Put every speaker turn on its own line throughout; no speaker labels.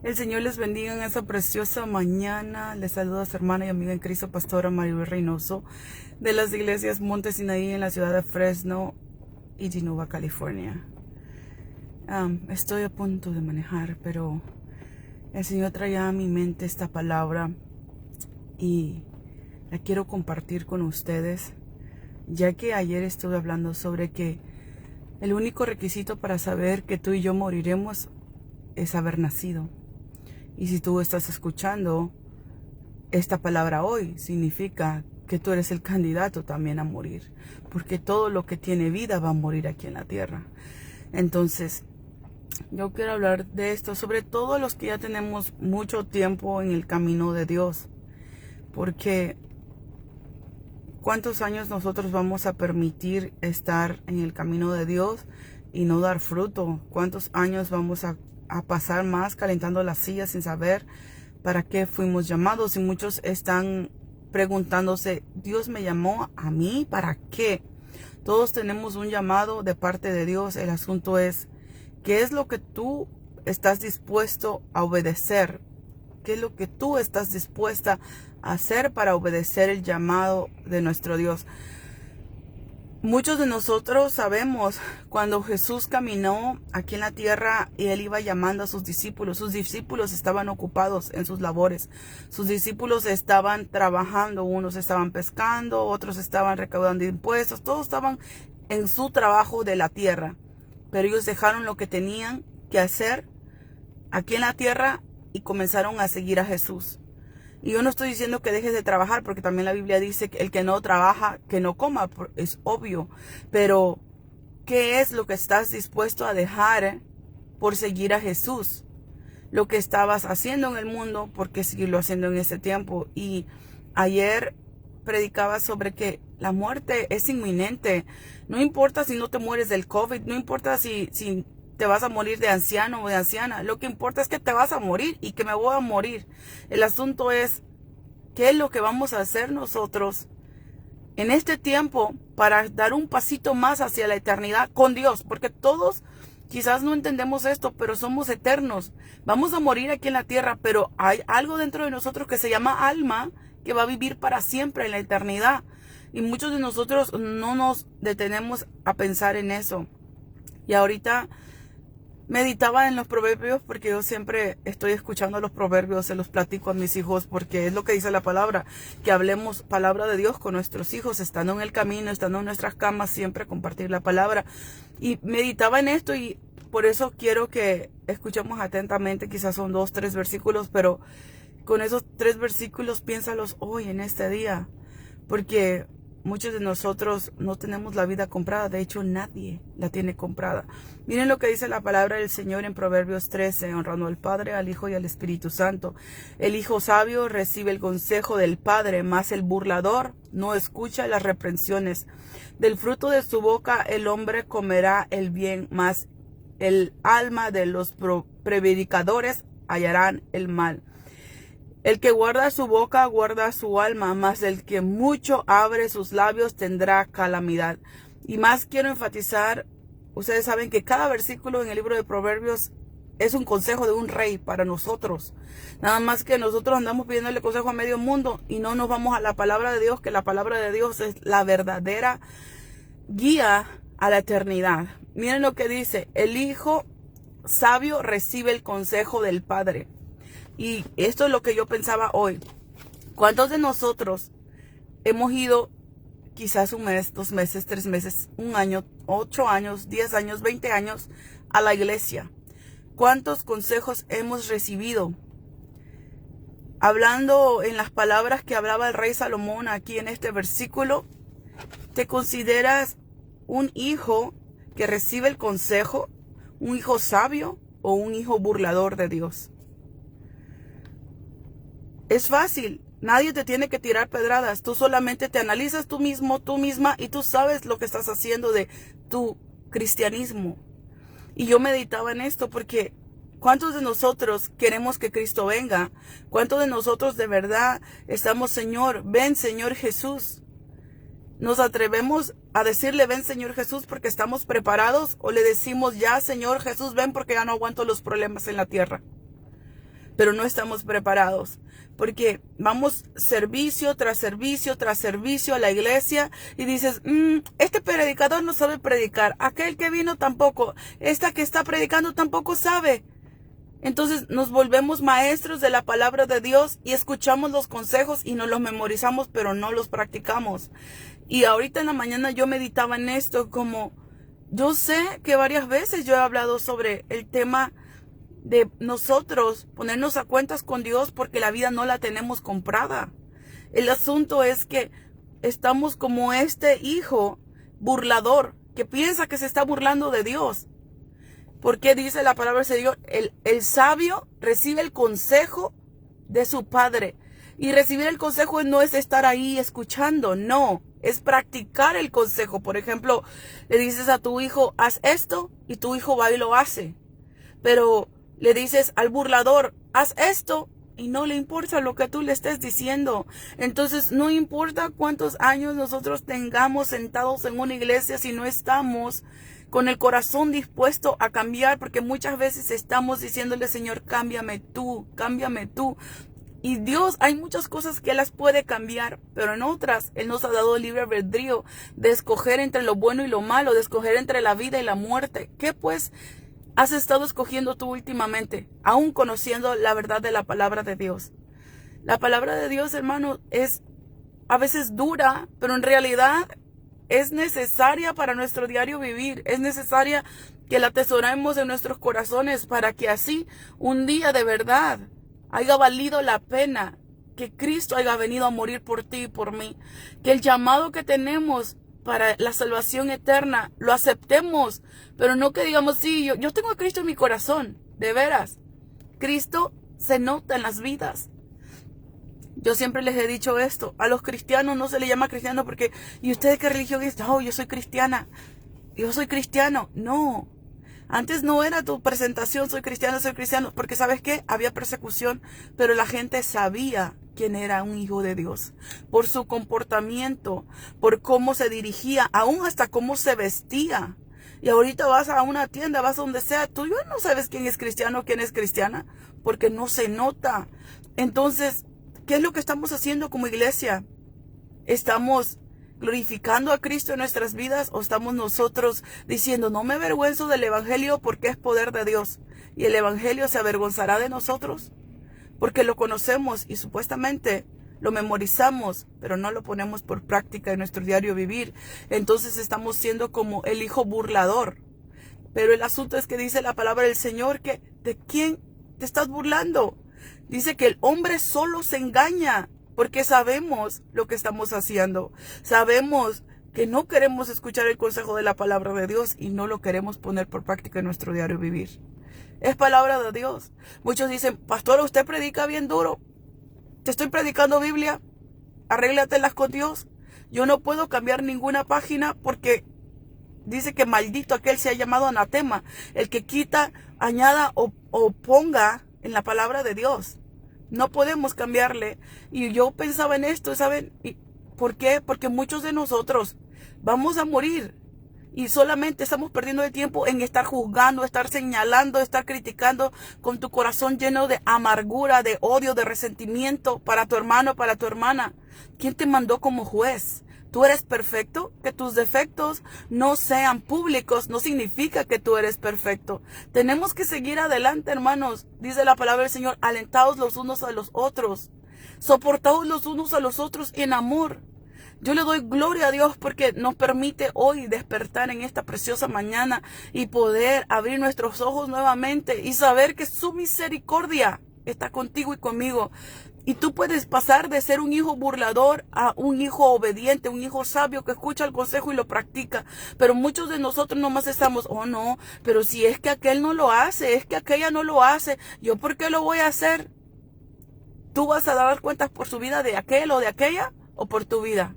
El Señor les bendiga en esa preciosa mañana. Les saluda a su hermana y amiga en Cristo, Pastora Maribel Reynoso, de las iglesias Monte Sinaí en la ciudad de Fresno y Genova, California. Estoy a punto de manejar, pero el Señor traía a mi mente esta palabra y la quiero compartir con ustedes, ya que ayer estuve hablando sobre que el único requisito para saber que tú y yo moriremos es haber nacido. Y si tú estás escuchando esta palabra hoy, significa que tú eres el candidato también a morir, porque todo lo que tiene vida va a morir aquí en la tierra. Entonces, yo quiero hablar de esto, sobre todo los que ya tenemos mucho tiempo en el camino de Dios, porque ¿cuántos años nosotros vamos a permitir estar en el camino de Dios y no dar fruto? ¿Cuántos años vamos a pasar más calentando la silla sin saber para qué fuimos llamados? Y muchos están preguntándose, ¿Dios me llamó a mí? ¿Para qué? Todos tenemos un llamado de parte de Dios. El asunto es, ¿qué es lo que tú estás dispuesto a obedecer? ¿Qué es lo que tú estás dispuesta a hacer para obedecer el llamado de nuestro Dios? Muchos de nosotros sabemos cuando Jesús caminó aquí en la tierra y Él iba llamando a sus discípulos estaban ocupados en sus labores. Sus discípulos estaban trabajando, unos estaban pescando, otros estaban recaudando impuestos, todos estaban en su trabajo de la tierra. Pero ellos dejaron lo que tenían que hacer aquí en la tierra y comenzaron a seguir a Jesús. Y yo no estoy diciendo que dejes de trabajar, porque también la Biblia dice que el que no trabaja, que no coma, es obvio. Pero, ¿qué es lo que estás dispuesto a dejar por seguir a Jesús? Lo que estabas haciendo en el mundo, ¿por qué seguirlo haciendo en este tiempo? Y ayer predicaba sobre que la muerte es inminente. No importa si no te mueres del COVID, no importa si te vas a morir de anciano o de anciana. Lo que importa es que te vas a morir y que me voy a morir. El asunto es, ¿qué es lo que vamos a hacer nosotros en este tiempo para dar un pasito más hacia la eternidad con Dios? Porque todos quizás no entendemos esto, pero somos eternos. Vamos a morir aquí en la tierra, pero hay algo dentro de nosotros que se llama alma, que va a vivir para siempre en la eternidad. Y muchos de nosotros no nos detenemos a pensar en eso. Y ahorita meditaba en los proverbios, porque yo siempre estoy escuchando los proverbios, se los platico a mis hijos, porque es lo que dice la palabra, que hablemos palabra de Dios con nuestros hijos, estando en el camino, estando en nuestras camas, siempre compartir la palabra. Y meditaba en esto y por eso quiero que escuchemos atentamente, quizás son 2, 3 versículos, pero con esos 3 versículos piénsalos hoy, en este día, porque muchos de nosotros no tenemos la vida comprada. De hecho, nadie la tiene comprada. Miren lo que dice la palabra del Señor en Proverbios 13, honrando al Padre, al Hijo y al Espíritu Santo. El hijo sabio recibe el consejo del Padre, mas el burlador no escucha las reprensiones. Del fruto de su boca el hombre comerá el bien, mas el alma de los prevaricadores hallarán el mal. El que guarda su boca guarda su alma, mas el que mucho abre sus labios tendrá calamidad. Y más quiero enfatizar, ustedes saben que cada versículo en el libro de Proverbios es un consejo de un rey para nosotros. Nada más que nosotros andamos pidiéndole consejo a medio mundo y no nos vamos a la palabra de Dios, que la palabra de Dios es la verdadera guía a la eternidad. Miren lo que dice, el hijo sabio recibe el consejo del Padre. Y esto es lo que yo pensaba hoy. ¿Cuántos de nosotros hemos ido quizás 1 mes, 2 meses, 3 meses, 1 año, 8 años, 10 años, 20 años a la iglesia? ¿Cuántos consejos hemos recibido? Hablando en las palabras que hablaba el rey Salomón aquí en este versículo, ¿te consideras un hijo que recibe el consejo, un hijo sabio o un hijo burlador de Dios? Es fácil, nadie te tiene que tirar pedradas, tú solamente te analizas tú mismo, tú misma, y tú sabes lo que estás haciendo de tu cristianismo. Y yo meditaba en esto porque ¿cuántos de nosotros queremos que Cristo venga? ¿Cuántos de nosotros de verdad estamos, Señor, ven Señor Jesús? ¿Nos atrevemos a decirle ven Señor Jesús porque estamos preparados? ¿O le decimos ya Señor Jesús ven porque ya no aguanto los problemas en la tierra? pero no estamos preparados. Porque vamos servicio tras servicio tras servicio a la iglesia y dices, este predicador no sabe predicar, aquel que vino tampoco, esta que está predicando tampoco sabe. Entonces nos volvemos maestros de la palabra de Dios y escuchamos los consejos y nos los memorizamos, pero no los practicamos. Y ahorita en la mañana yo meditaba en esto, como yo sé que varias veces yo he hablado sobre el tema de nosotros ponernos a cuentas con Dios porque la vida no la tenemos comprada. El asunto es que estamos como este hijo burlador que piensa que se está burlando de Dios. Porque dice la palabra de Dios, el sabio recibe el consejo de su padre. Y recibir el consejo no es estar ahí escuchando, no, es practicar el consejo. Por ejemplo, le dices a tu hijo, haz esto, y tu hijo va y lo hace. Pero le dices al burlador, haz esto, y no le importa lo que tú le estés diciendo. Entonces, no importa cuántos años nosotros tengamos sentados en una iglesia, si no estamos con el corazón dispuesto a cambiar, porque muchas veces estamos diciéndole, Señor, cámbiame tú, cámbiame tú. Y Dios, hay muchas cosas que Él las puede cambiar, pero en otras Él nos ha dado el libre albedrío de escoger entre lo bueno y lo malo, de escoger entre la vida y la muerte. ¿Qué pues has estado escogiendo tú últimamente, aún conociendo la verdad de la palabra de Dios? La palabra de Dios, hermano, es a veces dura, pero en realidad es necesaria para nuestro diario vivir. Es necesaria que la atesoremos en nuestros corazones para que así un día de verdad haya valido la pena, que Cristo haya venido a morir por ti y por mí, que el llamado que tenemos para la salvación eterna lo aceptemos, pero no que digamos, sí, yo tengo a Cristo en mi corazón, de veras. Cristo se nota en las vidas. Yo siempre les he dicho esto, a los cristianos no se les llama cristiano porque, ¿y usted qué religión es? No, yo soy cristiana, yo soy cristiano. No, antes no era tu presentación, soy cristiano, porque ¿sabes qué? Había persecución, pero la gente sabía quién era un hijo de Dios, por su comportamiento, por cómo se dirigía, aún hasta cómo se vestía. Y ahorita vas a una tienda, vas a donde sea, tú ya no sabes quién es cristiano, quién es cristiana, porque no se nota. Entonces, ¿qué es lo que estamos haciendo como iglesia? ¿Estamos glorificando a Cristo en nuestras vidas o estamos nosotros diciendo, no me avergüenzo del evangelio porque es poder de Dios? ¿Y el evangelio se avergonzará de nosotros? Porque lo conocemos y supuestamente lo memorizamos, pero no lo ponemos por práctica en nuestro diario vivir. Entonces estamos siendo como el hijo burlador. Pero el asunto es que dice la palabra del Señor que ¿de quién te estás burlando? Dice que el hombre solo se engaña porque sabemos lo que estamos haciendo. Sabemos que no queremos escuchar el consejo de la palabra de Dios y no lo queremos poner por práctica en nuestro diario vivir. Es palabra de Dios. Muchos dicen, pastor, usted predica bien duro. Te estoy predicando Biblia. Arréglatelas con Dios. Yo no puedo cambiar ninguna página porque dice que maldito aquel se ha llamado anatema. El que quita, añada o ponga en la palabra de Dios. No podemos cambiarle. Y yo pensaba en esto, ¿saben? ¿Por qué? Porque muchos de nosotros vamos a morir y solamente estamos perdiendo el tiempo en estar juzgando, estar señalando, estar criticando con tu corazón lleno de amargura, de odio, de resentimiento para tu hermano, para tu hermana. ¿Quién te mandó como juez? ¿Tú eres perfecto? Que tus defectos no sean públicos no significa que tú eres perfecto. Tenemos que seguir adelante, hermanos. Dice la palabra del Señor, alentaos los unos a los otros. Soportaos los unos a los otros en amor. Yo le doy gloria a Dios porque nos permite hoy despertar en esta preciosa mañana y poder abrir nuestros ojos nuevamente y saber que su misericordia está contigo y conmigo. Y tú puedes pasar de ser un hijo burlador a un hijo obediente, un hijo sabio que escucha el consejo y lo practica. Pero muchos de nosotros nomás estamos, oh no, pero si es que aquel no lo hace, es que aquella no lo hace, ¿yo por qué lo voy a hacer? ¿Tú vas a dar cuentas por su vida de aquel o de aquella o por tu vida?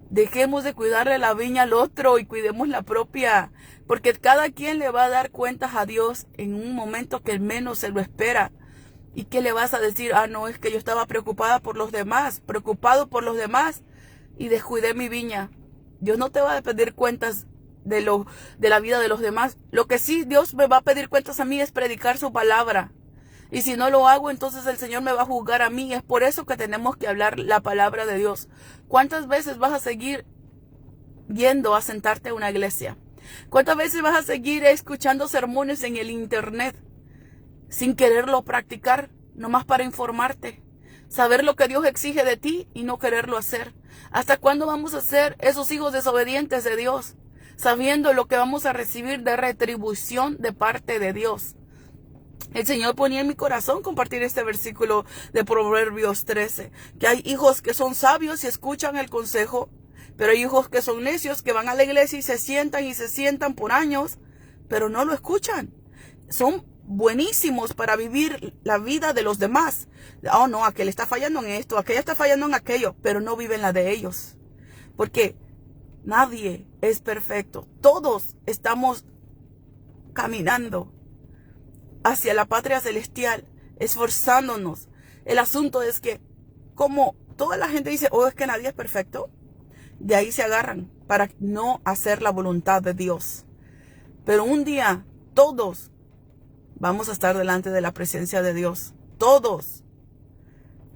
Dejemos de cuidarle la viña al otro y cuidemos la propia, porque cada quien le va a dar cuentas a Dios en un momento que menos se lo espera. ¿Y qué le vas a decir? Ah, no, es que yo estaba preocupada por los demás, preocupado por los demás y descuidé mi viña. Dios no te va a pedir cuentas de la vida de los demás. Lo que sí Dios me va a pedir cuentas a mí es predicar su palabra. Y si no lo hago, entonces el Señor me va a juzgar a mí. Es por eso que tenemos que hablar la palabra de Dios. ¿Cuántas veces vas a seguir yendo a sentarte a una iglesia? ¿Cuántas veces vas a seguir escuchando sermones en el internet sin quererlo practicar, nomás para informarte? Saber lo que Dios exige de ti y no quererlo hacer. ¿Hasta cuándo vamos a ser esos hijos desobedientes de Dios, sabiendo lo que vamos a recibir de retribución de parte de Dios? El Señor ponía en mi corazón compartir este versículo de Proverbios 13, que hay hijos que son sabios y escuchan el consejo, pero hay hijos que son necios, que van a la iglesia y se sientan por años, pero no lo escuchan. Son buenísimos para vivir la vida de los demás. Oh no, aquel está fallando en esto, aquella está fallando en aquello, pero no viven la de ellos. Porque nadie es perfecto. Todos estamos caminando hacia la patria celestial, esforzándonos. El asunto es que, como toda la gente dice, oh, es que nadie es perfecto, de ahí se agarran para no hacer la voluntad de Dios. Pero un día, todos vamos a estar delante de la presencia de Dios. Todos.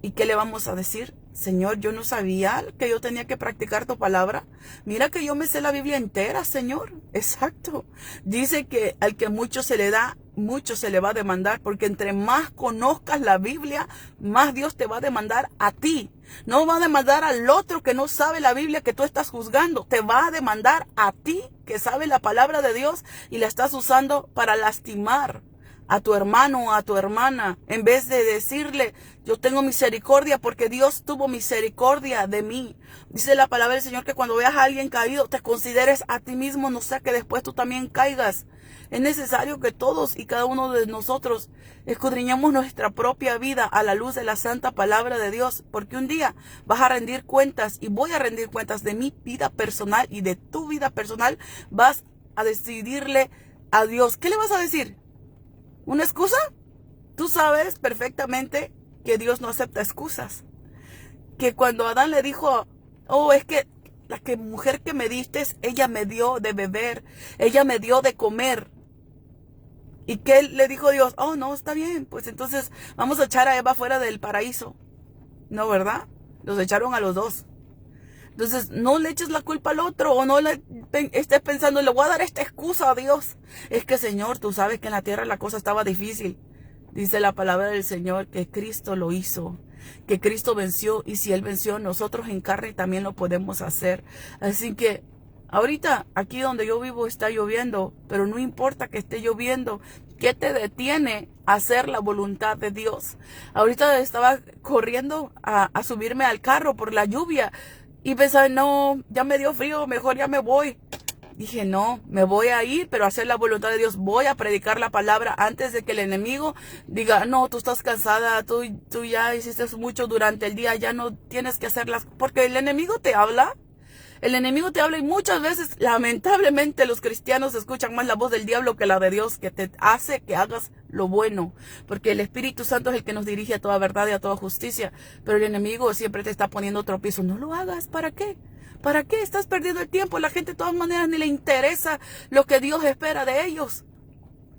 ¿Y qué le vamos a decir? Señor, yo no sabía que yo tenía que practicar tu palabra. Mira que yo me sé la Biblia entera, Señor. Exacto. Dice que al que mucho se le da, mucho se le va a demandar, porque entre más conozcas la Biblia, más Dios te va a demandar a ti. No va a demandar al otro que no sabe la Biblia que tú estás juzgando. Te va a demandar a ti que sabe la palabra de Dios y la estás usando para lastimar a tu hermano o a tu hermana, en vez de decirle, yo tengo misericordia porque Dios tuvo misericordia de mí. Dice la palabra del Señor que cuando veas a alguien caído, te consideres a ti mismo, no sea que después tú también caigas. Es necesario que todos y cada uno de nosotros escudriñemos nuestra propia vida a la luz de la santa palabra de Dios, porque un día vas a rendir cuentas y voy a rendir cuentas de mi vida personal y de tu vida personal. Vas a decidirle a Dios. ¿Qué le vas a decir? ¿Una excusa? Tú sabes perfectamente que Dios no acepta excusas. Que cuando Adán le dijo, oh, es que la mujer que me diste, ella me dio de beber, ella me dio de comer. ¿Y qué le dijo Dios? Oh, no, está bien, pues entonces vamos a echar a Eva fuera del paraíso. No, ¿verdad? Los echaron a los dos. Entonces, no le eches la culpa al otro, o no le estés pensando, le voy a dar esta excusa a Dios. Es que, Señor, tú sabes que en la tierra la cosa estaba difícil. Dice la palabra del Señor que Cristo lo hizo, que Cristo venció, y si Él venció, nosotros en carne también lo podemos hacer. Así que, ahorita, aquí donde yo vivo está lloviendo, pero no importa que esté lloviendo. ¿Qué te detiene a hacer la voluntad de Dios? Ahorita estaba corriendo a subirme al carro por la lluvia. Y pensaba, no, ya me dio frío, mejor ya me voy. Dije, no, me voy a ir, pero a hacer la voluntad de Dios. Voy a predicar la palabra antes de que el enemigo diga, no, tú estás cansada, tú ya hiciste mucho durante el día, ya no tienes que hacerlas. Porque el enemigo te habla. El enemigo te habla y muchas veces, lamentablemente, los cristianos escuchan más la voz del diablo que la de Dios, que te hace que hagas lo bueno. Porque el Espíritu Santo es el que nos dirige a toda verdad y a toda justicia. Pero el enemigo siempre te está poniendo tropiezo. No lo hagas, ¿para qué? ¿Para qué? Estás perdiendo el tiempo. La gente de todas maneras ni le interesa lo que Dios espera de ellos.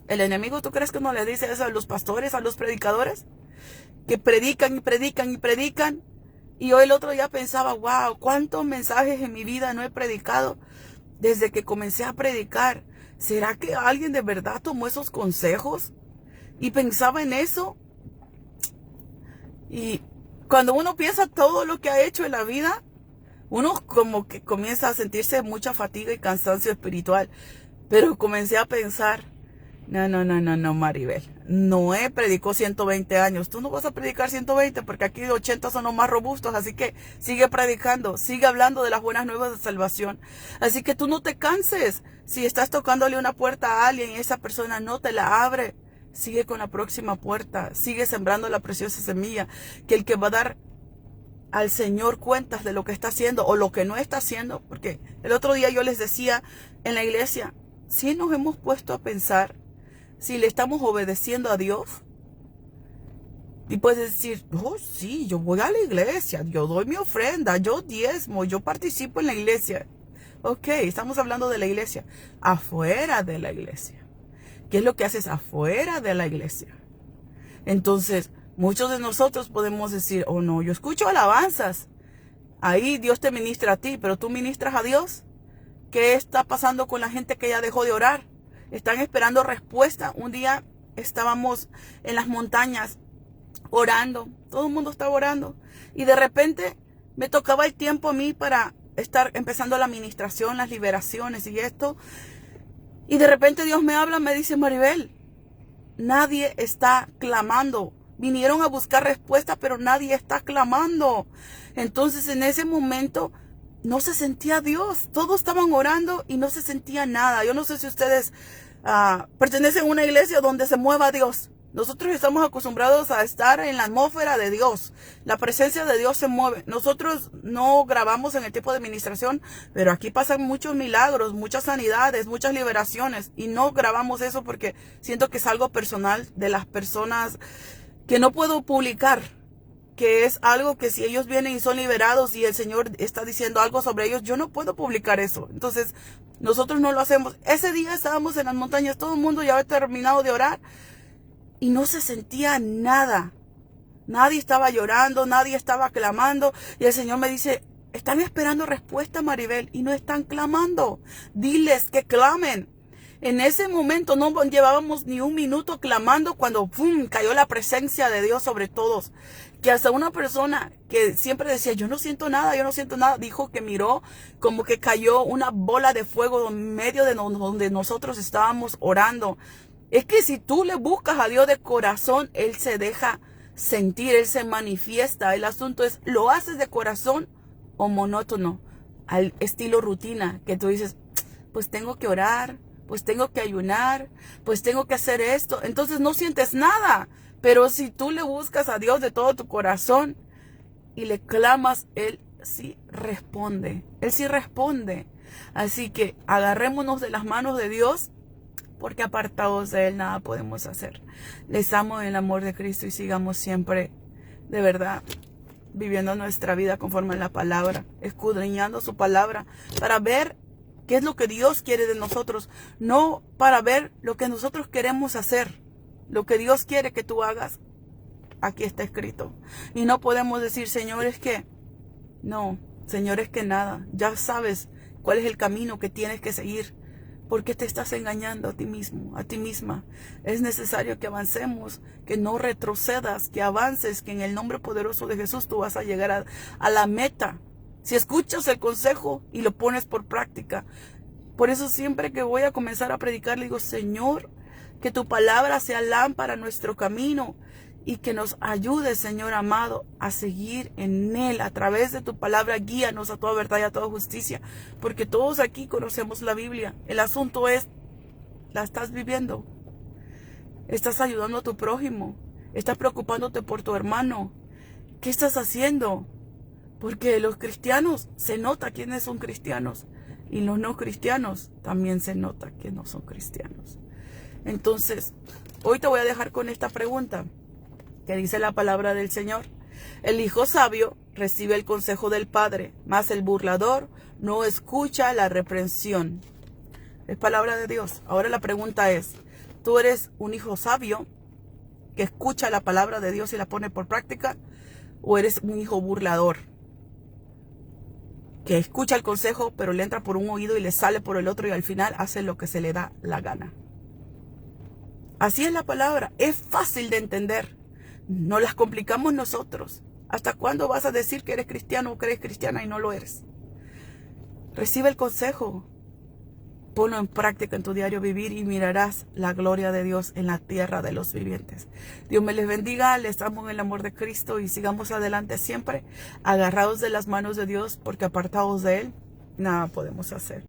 El enemigo, ¿tú crees que no le dice eso a los pastores, a los predicadores? Que predican y predican y predican. Y hoy el otro día pensaba, wow, cuántos mensajes en mi vida no he predicado desde que comencé a predicar. ¿Será que alguien de verdad tomó esos consejos? Y pensaba en eso. Y cuando uno piensa todo lo que ha hecho en la vida, uno como que comienza a sentirse mucha fatiga y cansancio espiritual. Pero comencé a pensar, no, Maribel. Noé predicó 120 años. Tú no vas a predicar 120 porque aquí 80 son los más robustos. Así que sigue predicando, sigue hablando de las buenas nuevas de salvación. Así que tú no te canses. Si estás tocándole una puerta a alguien y esa persona no te la abre, sigue con la próxima puerta. Sigue sembrando la preciosa semilla. Que el que va a dar al Señor cuentas de lo que está haciendo o lo que no está haciendo. Porque el otro día yo les decía en la iglesia, si nos hemos puesto a pensar si le estamos obedeciendo a Dios. Y puedes decir, oh sí, yo voy a la iglesia, yo doy mi ofrenda, yo diezmo, yo participo en la iglesia. Ok, estamos hablando de la iglesia. Afuera de la iglesia. ¿Qué es lo que haces afuera de la iglesia? Entonces, muchos de nosotros podemos decir, oh no, yo escucho alabanzas. Ahí Dios te ministra a ti, pero tú ministras a Dios. ¿Qué está pasando con la gente que ya dejó de orar? Están esperando respuesta. Un día estábamos en las montañas orando. Todo el mundo estaba orando. Y de repente me tocaba el tiempo a mí para estar empezando la administración, las liberaciones y esto. Y de repente Dios me habla, me dice, Maribel, nadie está clamando. Vinieron a buscar respuesta, pero nadie está clamando. Entonces en ese momento no se sentía Dios. Todos estaban orando y no se sentía nada. Yo no sé si ustedes pertenecen a una iglesia donde se mueva Dios. Nosotros estamos acostumbrados a estar en la atmósfera de Dios. La presencia de Dios se mueve. Nosotros no grabamos en el tipo de administración, pero aquí pasan muchos milagros, muchas sanidades, muchas liberaciones. Y no grabamos eso porque siento que es algo personal de las personas que no puedo publicar. Que es algo que si ellos vienen y son liberados y el Señor está diciendo algo sobre ellos, yo no puedo publicar eso. Entonces, nosotros no lo hacemos. Ese día estábamos en las montañas, todo el mundo ya había terminado de orar. Y no se sentía nada. Nadie estaba llorando, nadie estaba clamando. Y el Señor me dice, están esperando respuesta, Maribel, y no están clamando. Diles que clamen. En ese momento no llevábamos ni un minuto clamando cuando ¡pum!, cayó la presencia de Dios sobre todos. Que hasta una persona que siempre decía, yo no siento nada, dijo que miró como que cayó una bola de fuego en medio de donde nosotros estábamos orando. Es que si tú le buscas a Dios de corazón, Él se deja sentir, Él se manifiesta. El asunto es, ¿lo haces de corazón o monótono? Al estilo rutina, que tú dices, pues tengo que orar, pues tengo que ayunar, pues tengo que hacer esto. Entonces no sientes nada. Pero si tú le buscas a Dios de todo tu corazón y le clamas, Él sí responde. Él sí responde. Así que agarrémonos de las manos de Dios, porque apartados de Él nada podemos hacer. Les amo en el amor de Cristo y sigamos siempre, de verdad, viviendo nuestra vida conforme a la palabra, escudriñando su palabra para ver qué es lo que Dios quiere de nosotros, no para ver lo que nosotros queremos hacer. Lo que Dios quiere que tú hagas, aquí está escrito. Y no podemos decir, Señor, es que, no, Señor, es que nada. Ya sabes cuál es el camino que tienes que seguir. ¿Por qué te estás engañando a ti mismo, a ti misma? Es necesario que avancemos, que no retrocedas, que avances, que en el nombre poderoso de Jesús tú vas a llegar a la meta. Si escuchas el consejo y lo pones por práctica. Por eso siempre que voy a comenzar a predicar, le digo, Señor, que tu palabra sea lámpara a nuestro camino y que nos ayude, Señor amado, a seguir en Él. A través de tu palabra, guíanos a toda verdad y a toda justicia. Porque todos aquí conocemos la Biblia. El asunto es, ¿la estás viviendo? ¿Estás ayudando a tu prójimo? ¿Estás preocupándote por tu hermano? ¿Qué estás haciendo? Porque los cristianos se nota quiénes son cristianos. Y los no cristianos también se nota que no son cristianos. Entonces, hoy te voy a dejar con esta pregunta que dice la palabra del Señor. El hijo sabio recibe el consejo del padre, mas el burlador no escucha la reprensión. Es palabra de Dios. Ahora la pregunta es, ¿tú eres un hijo sabio que escucha la palabra de Dios y la pone por práctica? ¿O eres un hijo burlador que escucha el consejo pero le entra por un oído y le sale por el otro y al final hace lo que se le da la gana? Así es la palabra, es fácil de entender, no las complicamos nosotros. ¿Hasta cuándo vas a decir que eres cristiano o que eres cristiana y no lo eres? Recibe el consejo, ponlo en práctica en tu diario vivir y mirarás la gloria de Dios en la tierra de los vivientes. Dios me les bendiga, les amo en el amor de Cristo y sigamos adelante siempre, agarrados de las manos de Dios, porque apartados de Él, nada podemos hacer.